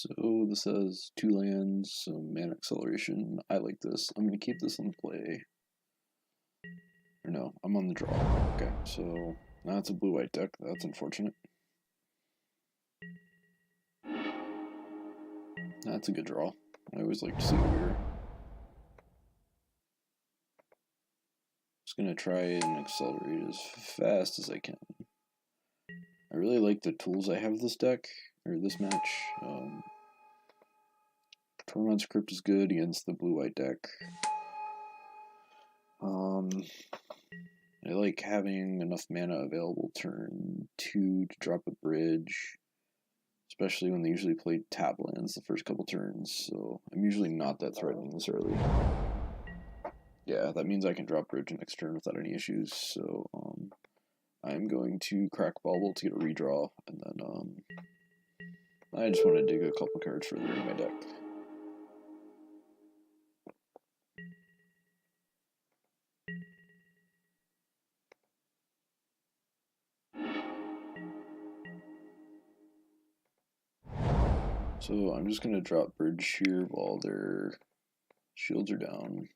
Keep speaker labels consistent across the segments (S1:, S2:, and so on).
S1: So this has 2 lands, some mana acceleration. I like this. I'm going to keep this on play. Or no, I'm on the draw. Okay, so now it's a blue-white deck. That's unfortunate. That's a good draw. I always like to see what we're... Just going to try and accelerate as fast as I can. I really like the tools I have this deck, or this match. Tormod's Crypt is good against the blue-white deck. I like having enough mana available turn 2 to drop a bridge, especially when they usually play tap lands the first couple turns, so I'm usually not that threatening this early. Yeah, that means I can drop bridge next turn without any issues, so I'm going to crack Bauble to get a redraw, and then I just want to dig a couple cards further in my deck. So I'm just going to drop bridge here while their shields are down.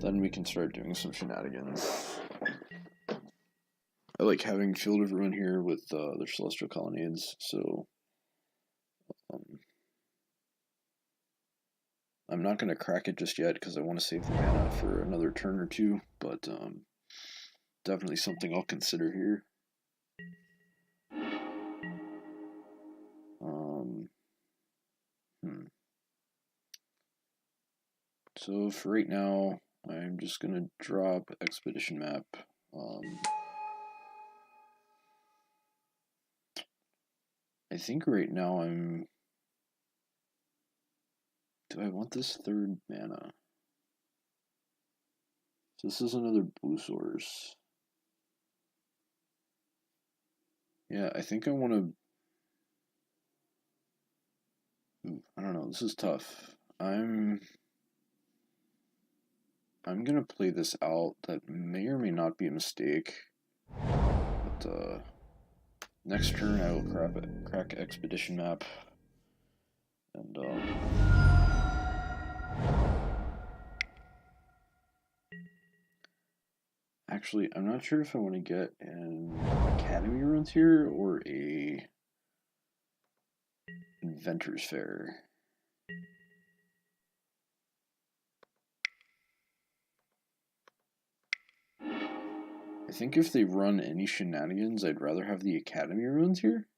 S1: Then we can start doing some shenanigans. I like having Field of Ruin here with their Celestial Colonnades, so I'm not going to crack it just yet because I want to save the mana for another turn or two, but definitely something I'll consider here. So for right now, I'm just going to drop Expedition Map. I think right now do I want this 3rd mana? So this is another blue source. Yeah, I think I want to... I don't know, this is tough. I'm gonna play this out. That may or may not be a mistake. But next turn I will crack Expedition Map. And actually, I'm not sure if I want to get an Academy Ruins here or a Inventor's Fair. I think if they run any shenanigans, I'd rather have the Academy Ruins here.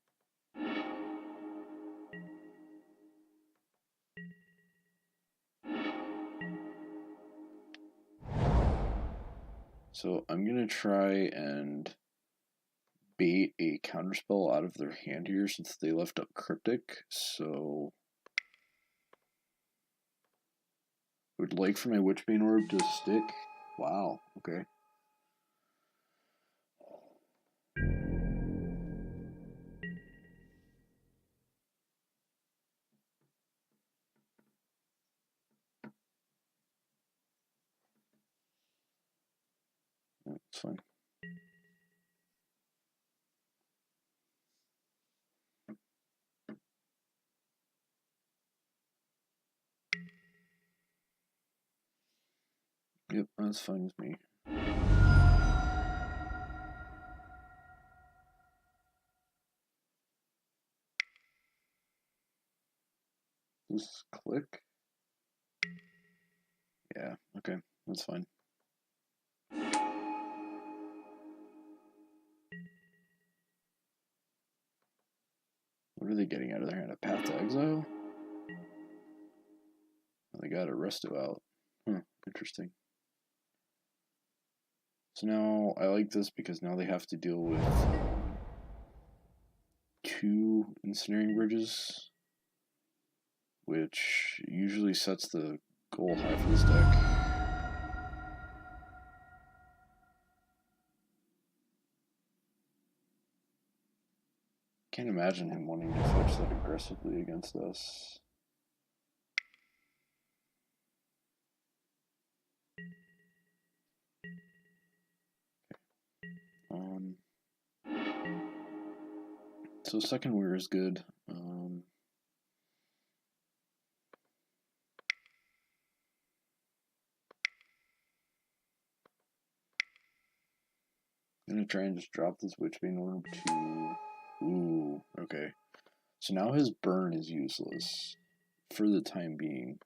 S1: So I'm going to try and bait a counterspell out of their hand here since they left up Cryptic. So I would like for my Witchbane Orb to stick. Wow, okay. That's fine. Yep, that's fine with me. Just click. Yeah, okay, that's fine. What are they getting out of their hand? A Path to Exile? Oh, they got a Resto out. Huh, interesting. So now I like this because now they have to deal with 2 Ensnaring Bridges, which usually sets the goal high for this deck. Can't imagine him wanting to fetch that aggressively against us. So second weir is good. I'm gonna try and just drop this Witchbane Orb to... Ooh, okay. So now his burn is useless for the time being.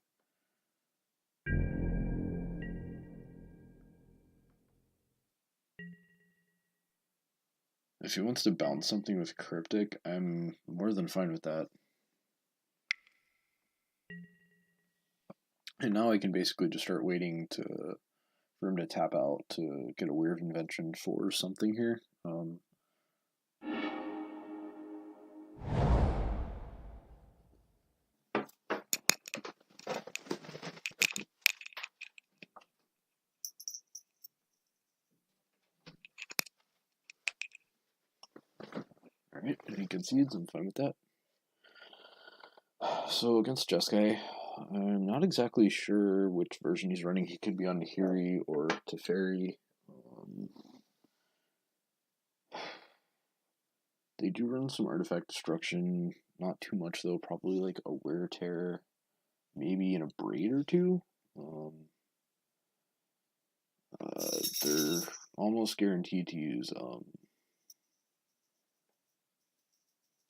S1: If he wants to bounce something with Cryptic, I'm more than fine with that. And now I can basically just start waiting for him to tap out to get a weird invention for something here. Alright, and he concedes, I'm fine with that. So against Jeskai, I'm not exactly sure which version he's running. He could be on Nahiri or Teferi. They do run some artifact destruction, not too much though, probably like a Wear Tear, maybe in a Braid or two. They're almost guaranteed to use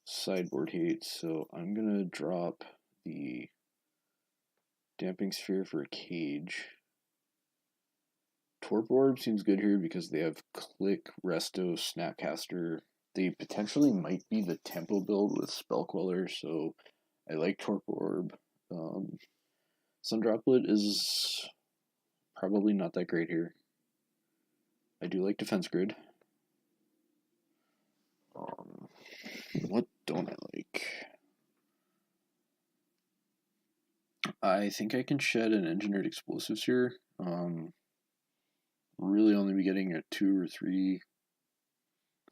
S1: sideboard hate, so I'm gonna drop the Damping Sphere for a Cage. Torp Orb seems good here because they have Click, Resto, Snapcaster. They potentially might be the tempo build with Spell Queller, so I like Torp Orb. Sun Droplet is probably not that great here. I do like Defense Grid. What don't I like? I think I can shed an Engineered Explosives here. Really only be getting a 2 or 3,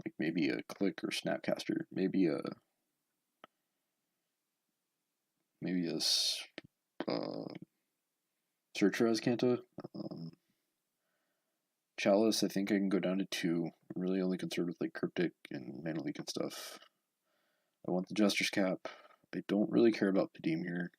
S1: like maybe a Click or Snapcaster, maybe a Searcher as Kanta. Chalice, I think I can go down to 2. I'm really only concerned with like Cryptic and Mana Leak and stuff. I want the Jester's Cap. I don't really care about Padim here.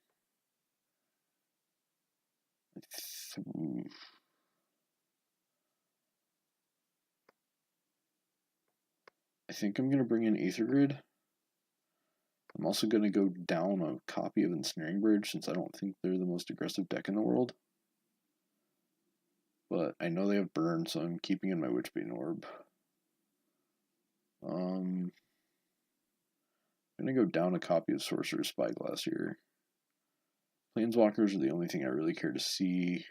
S1: I think I'm going to bring in Aether Grid. I'm also going to go down a copy of Ensnaring Bridge since I don't think they're the most aggressive deck in the world. But I know they have burn, so I'm keeping in my Witchbane Orb. I'm going to go down a copy of Sorcerer's Spyglass here. Planeswalkers are the only thing I really care to see.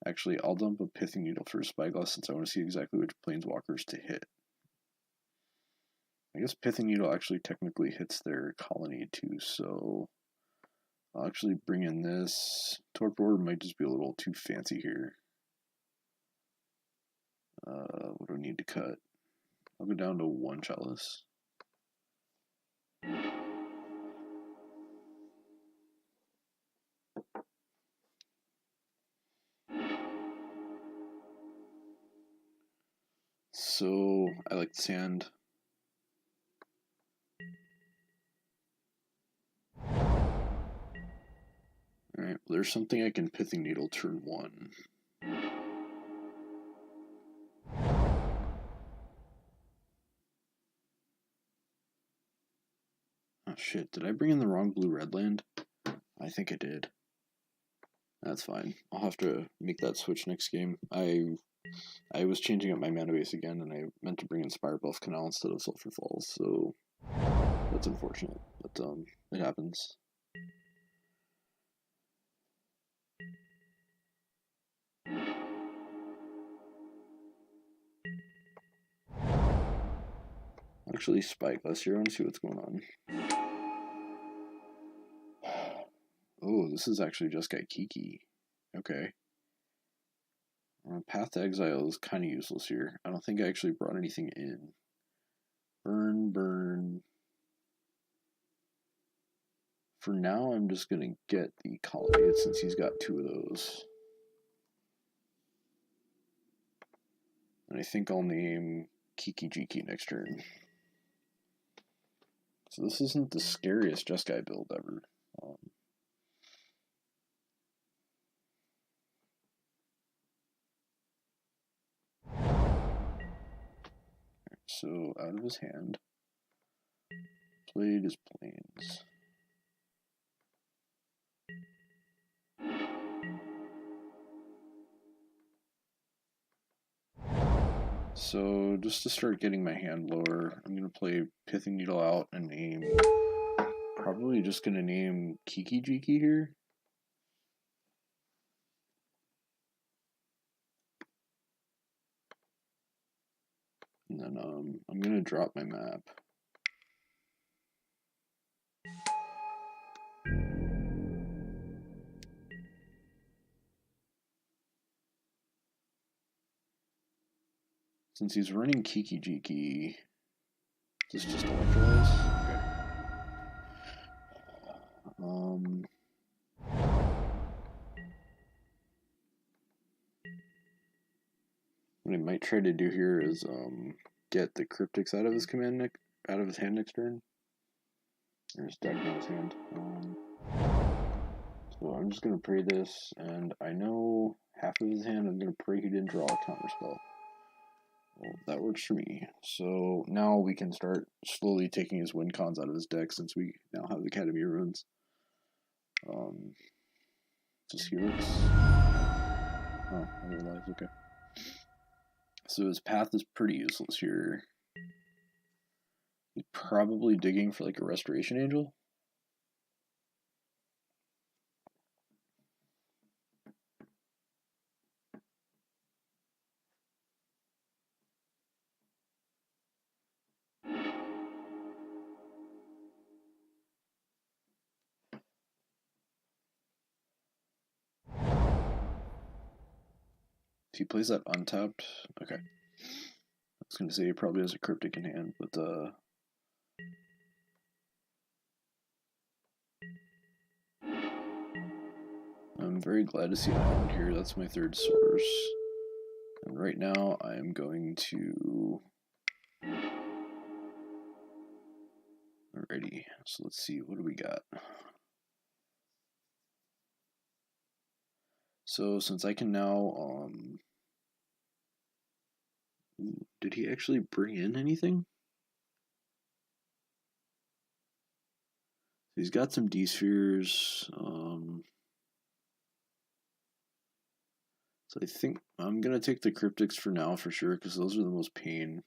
S1: Actually, I'll dump a Pithing Needle for a Spyglass since I want to see exactly which Planeswalkers to hit. I guess Pithing Needle actually technically hits their colony too, so I'll actually bring in this. Torp Orb might just be a little too fancy here. What do I need to cut? I'll go down to 1 Chalice. So I like the sand. Alright, well, there's something I can Pithing Needle turn 1. Oh shit, did I bring in the wrong blue-red land? I think I did. That's fine. I'll have to make that switch next game. I was changing up my mana base again, and I meant to bring in Spirebuff Canal instead of Sulphur Falls, so that's unfortunate, but it happens. Actually, Spyglass here. I want to see what's going on. Oh, this is actually Jeskai Kiki. Okay. Path to Exile is kind of useless here. I don't think I actually brought anything in. Burn, burn. For now, I'm just going to get the Colonnade since he's got 2 of those. And I think I'll name Kiki Jiki next turn. So this isn't the scariest Jeskai build ever. So out of his hand, played his planes. So just to start getting my hand lower, I'm going to play Pithing Needle out and name, probably just going to name Kiki Jiki here. And then I'm going to drop my map. Since he's running Kiki Jiki, is this just electrolyze? Okay. What I might try to do here is get the cryptics out of his out of his hand next turn. Or his deck, not his hand. So I'm just gonna pray this, and I know half of his hand I'm gonna pray he didn't draw a counterspell. Well, that works for me. So now we can start slowly taking his win cons out of his deck since we now have the Academy runes. Just Helix. Oh, other lives, okay. So his path is pretty useless here. He's probably digging for like a Restoration Angel. If he plays that untapped, okay. I was gonna say he probably has a cryptic in hand, but I'm very glad to see an island here. That's my third source. And right now I am going to... Alrighty, so let's see, what do we got? So since I can now, did he actually bring in anything? He's got some D-spheres, so I think I'm going to take the cryptics for now for sure, because those are the most pain.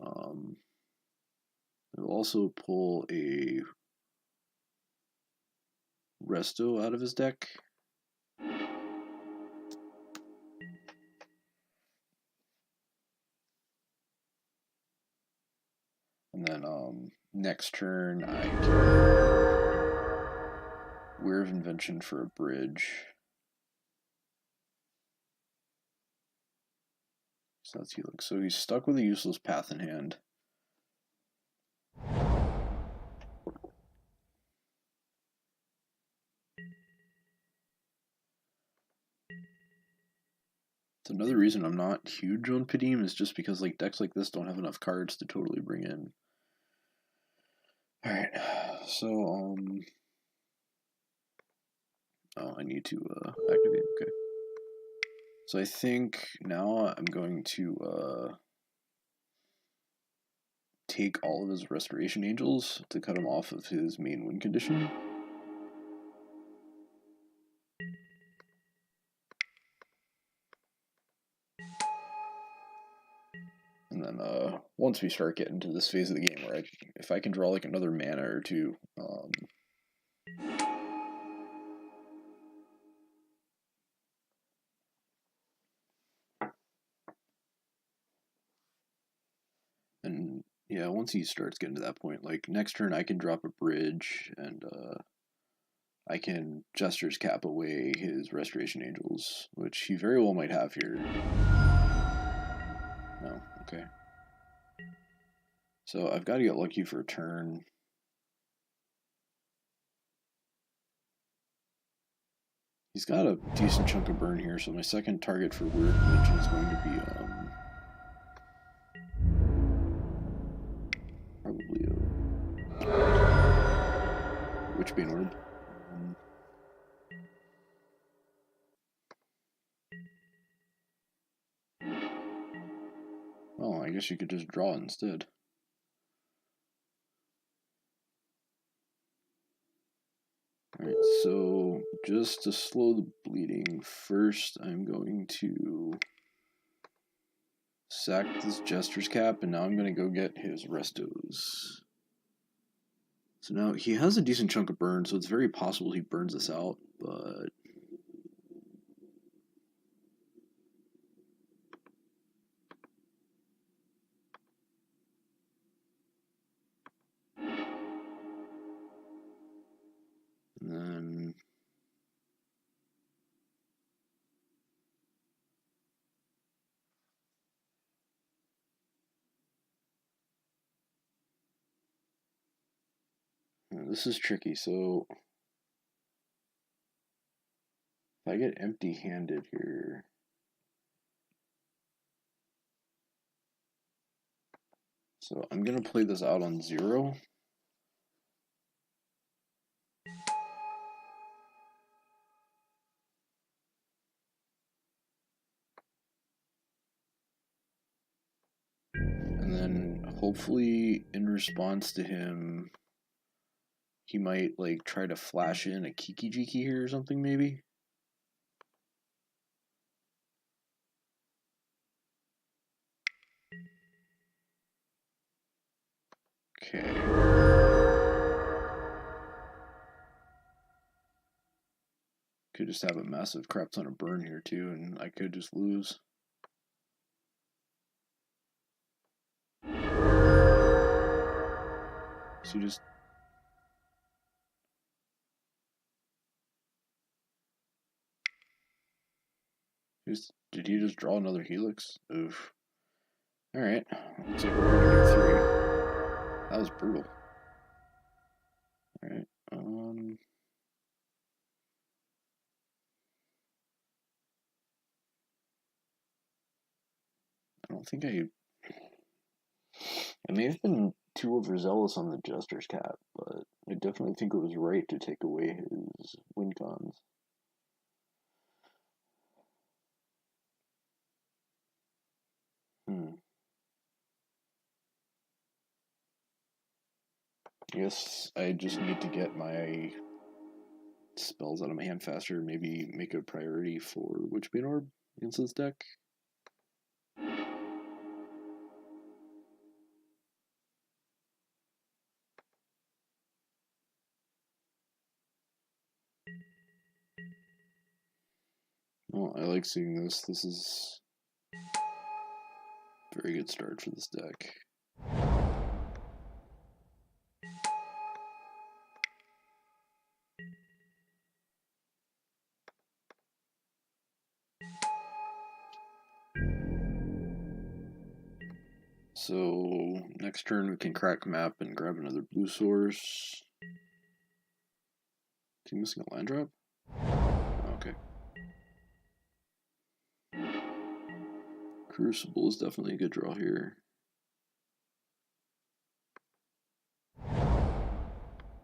S1: I'll also pull a Resto out of his deck. And then next turn I can Weir of Invention for a bridge. So that's Helix. So he's stuck with a useless path in hand. So another reason I'm not huge on Padim is just because like decks like this don't have enough cards to totally bring in. Alright, so oh, I need to activate, okay. So I think now I'm going to take all of his Restoration Angels to cut him off of his main win condition. And then once we start getting to this phase of the game where if I can draw like another mana or two, and yeah, once he starts getting to that point, like next turn I can drop a bridge and I can Jester's Cap away his Restoration Angels, which he very well might have here. No, okay. So I've got to get lucky for a turn. He's got a decent chunk of burn here, so my second target for Weird Invention is going to be probably Witchbane Orb. Oh, I guess you could just draw instead. Alright, so just to slow the bleeding, first I'm going to sack this Jester's Cap, and now I'm going to go get his Restos. So now he has a decent chunk of burn, so it's very possible he burns this out, but... And then... This is tricky, so... If I get empty-handed here... So I'm going to play this out on 0. And then hopefully in response to him, he might like try to flash in a Kiki Jiki here or something maybe. Okay. Could just have a massive crap ton of burn here too, and I could just lose. So just... Did he just draw another Helix? Oof. Alright, looks like we're going to do 3. That was brutal. Alright, I don't think I may have been too overzealous on the Jester's Cap, but I definitely think it was right to take away his win cons. Yes, I just need to get my spells out of my hand faster, maybe make a priority for Witchbane Orb against this deck. Well, I like seeing this. This is a very good start for this deck. So next turn we can crack map and grab another blue source. Is he missing a land drop? Oh, okay. Crucible is definitely a good draw here.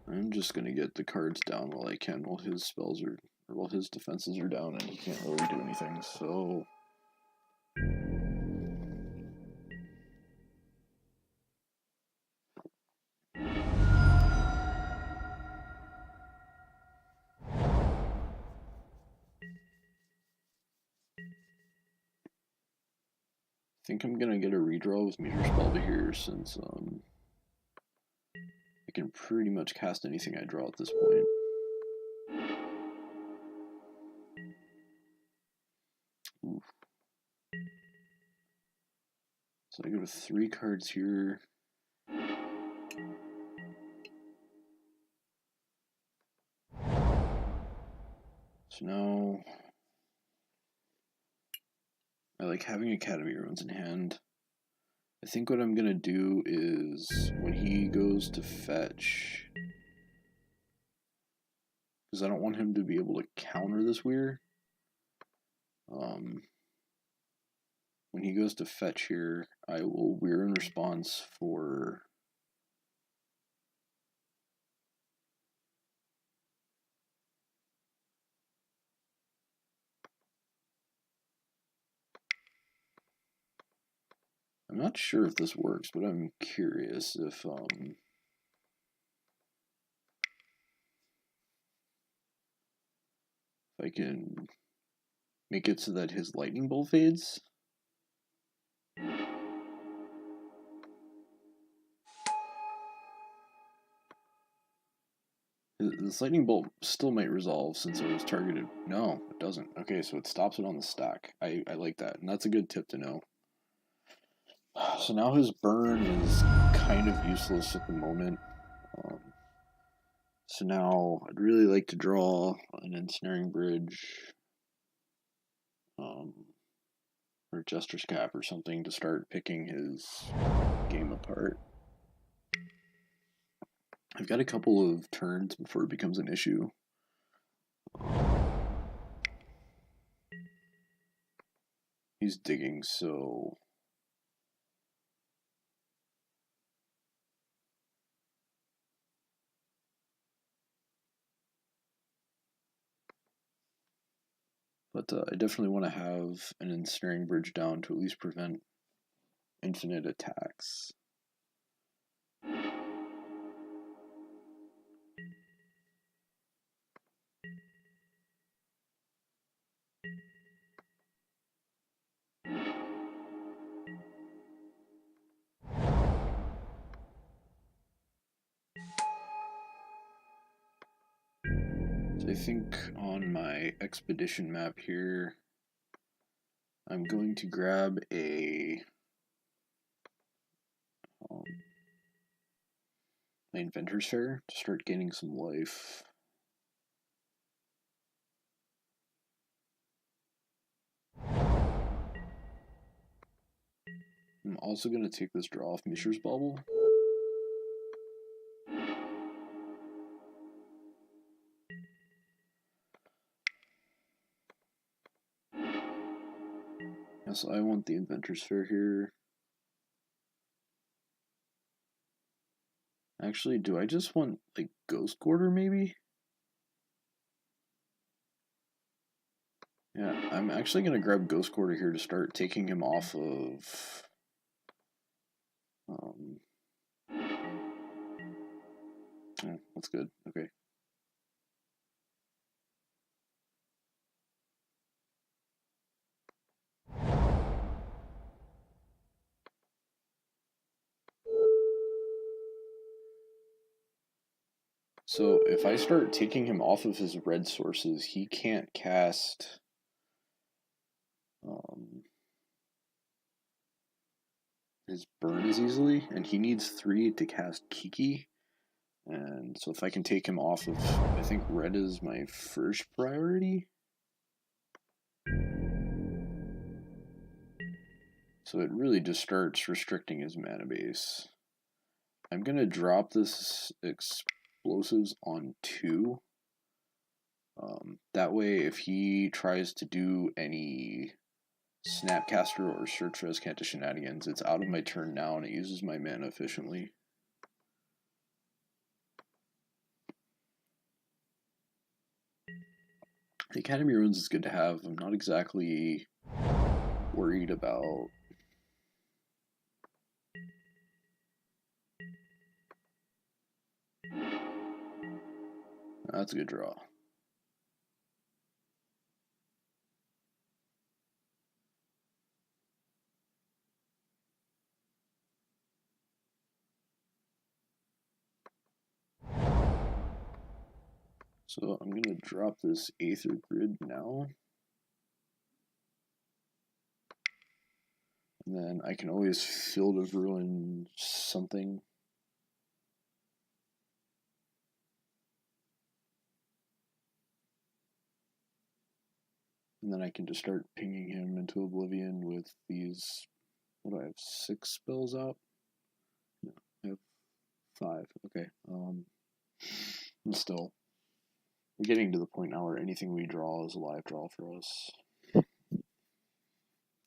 S1: I'm just gonna get the cards down while I can, while his spells are, or while his defenses are down, and he can't really do anything. So I think I'm gonna get a redraw with Meteor Spell here, since I can pretty much cast anything I draw at this point. Oof. So I go to 3 cards here. So now I like having Academy Ruins in hand. I think what I'm gonna do is when he goes to fetch, because I don't want him to be able to counter this Weir. When he goes to fetch here, I will Weir in response for I'm not sure if this works, but I'm curious if I can make it so that his lightning bolt fades. This lightning bolt still might resolve since it was targeted. No, it doesn't. Okay, so it stops it on the stack. I like that, and that's a good tip to know. So now his burn is kind of useless at the moment. So now I'd really like to draw an ensnaring bridge, or Jester's Cap or something to start picking his game apart. I've got a couple of turns before it becomes an issue. He's digging, so but I definitely want to have an ensnaring bridge down to at least prevent infinite attacks. So I think on my expedition map here, I'm going to grab a my Inventor's Fair to start gaining some life. I'm also going to take this draw off Mishra's Bauble. Yes, I want the Inventor's Fair here. Actually, do I just want, like, Ghost Quarter, maybe? Yeah, I'm actually going to grab Ghost Quarter here to start taking him off of... oh, that's good. Okay. So if I start taking him off of his red sources, he can't cast his burn as easily, and he needs 3 to cast Kiki. And so if I can take him off of, I think red is my first priority. So it really just starts restricting his mana base. I'm going to drop this explosives on 2. That way, if he tries to do any Snapcaster or Search for Azcanta shenanigans, it's out of my turn now and it uses my mana efficiently. The Academy Ruins is good to have. I'm not exactly worried about... That's a good draw. So I'm going to drop this Aether Grid now. And then I can always Field of Ruin something. And then I can just start pinging him into oblivion with these, what do I have, 6 spells out? No, I have 5, okay. And still, we're getting to the point now where anything we draw is a live draw for us.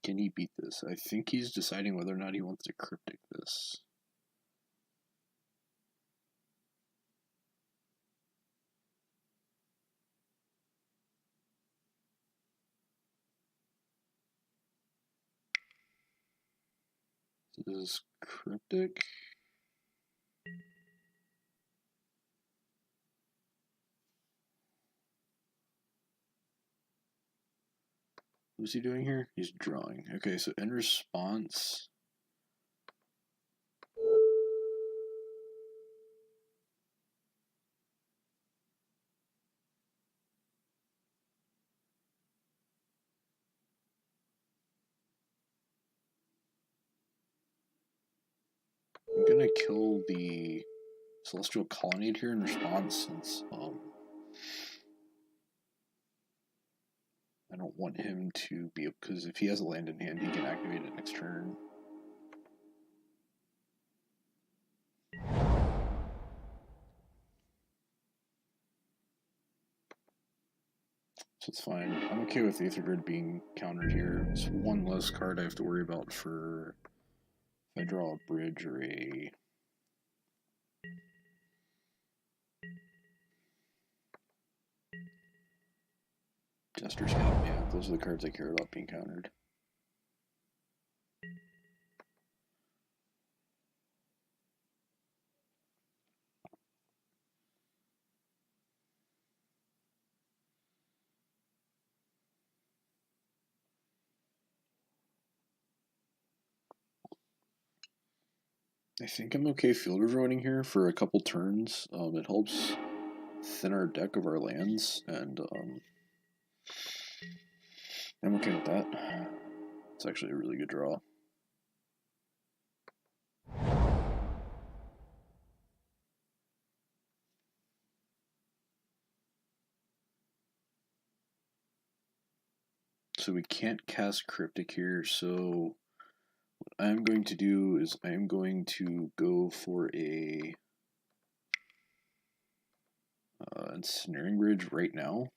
S1: Can he beat this? I think he's deciding whether or not he wants to Cryptic this. This is Cryptic. What's he doing here? He's drawing. Okay, so in response... I'm gonna kill the Celestial Colonnade here in response, since I don't want him to be, because if he has a land in hand, he can activate it next turn. So it's fine. I'm okay with Aether Grid being countered here. It's one less card I have to worry about for if I draw a bridge or a... Jester's Cap. Yeah, those are the cards I care about being countered. I think I'm okay field rejoining here for a couple turns. It helps thin our deck of our lands, and I'm okay with that. It's actually a really good draw. So we can't cast Cryptic here, so what I'm going to do is I'm going to go for a Ensnaring Bridge right now.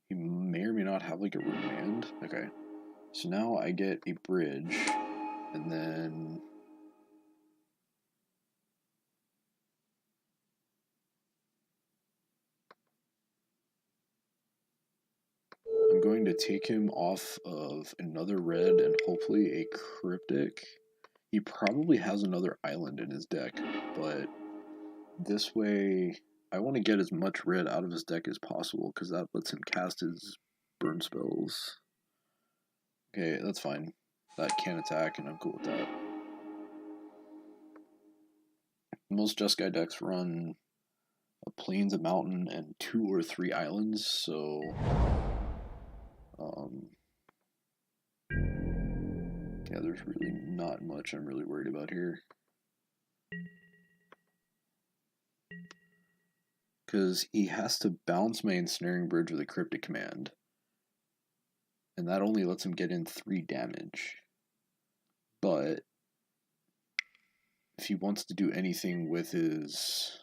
S1: He may or may not have like a Remand. Okay. So now I get a bridge, and then I'm going to take him off of another red and hopefully a Cryptic. He probably has another island in his deck, but this way I want to get as much red out of his deck as possible because that lets him cast his burn spells. Okay, that's fine. That can attack, and I'm cool with that. Most Jeskai decks run a plains, a mountain, and 2 or 3 islands, so yeah, there's really not much I'm really worried about here. Because he has to bounce my Ensnaring Bridge with a Cryptic Command, and that only lets him get in 3 damage. But if he wants to do anything with his...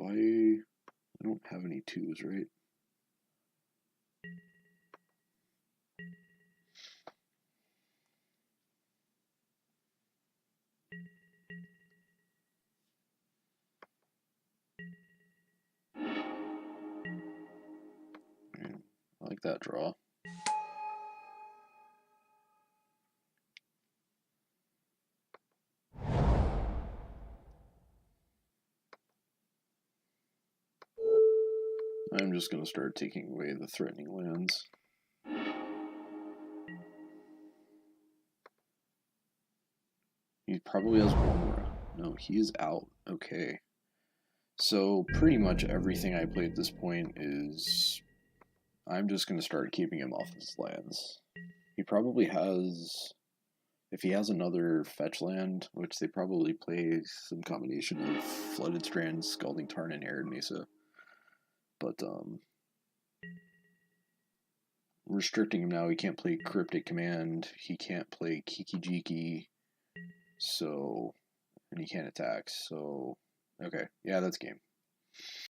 S1: I don't have any 2s, right? I like that draw. I'm just going to start taking away the threatening lands. He probably has one more. No, he is out. Okay. So pretty much everything I play at this point is... I'm just going to start keeping him off his lands. He probably has... If he has another fetch land, which they probably play some combination of Flooded Strands, Scalding Tarn, and Arid Mesa. But, restricting him now, he can't play Cryptic Command, he can't play Kiki Jiki, so... and he can't attack, so... Okay, yeah, that's game.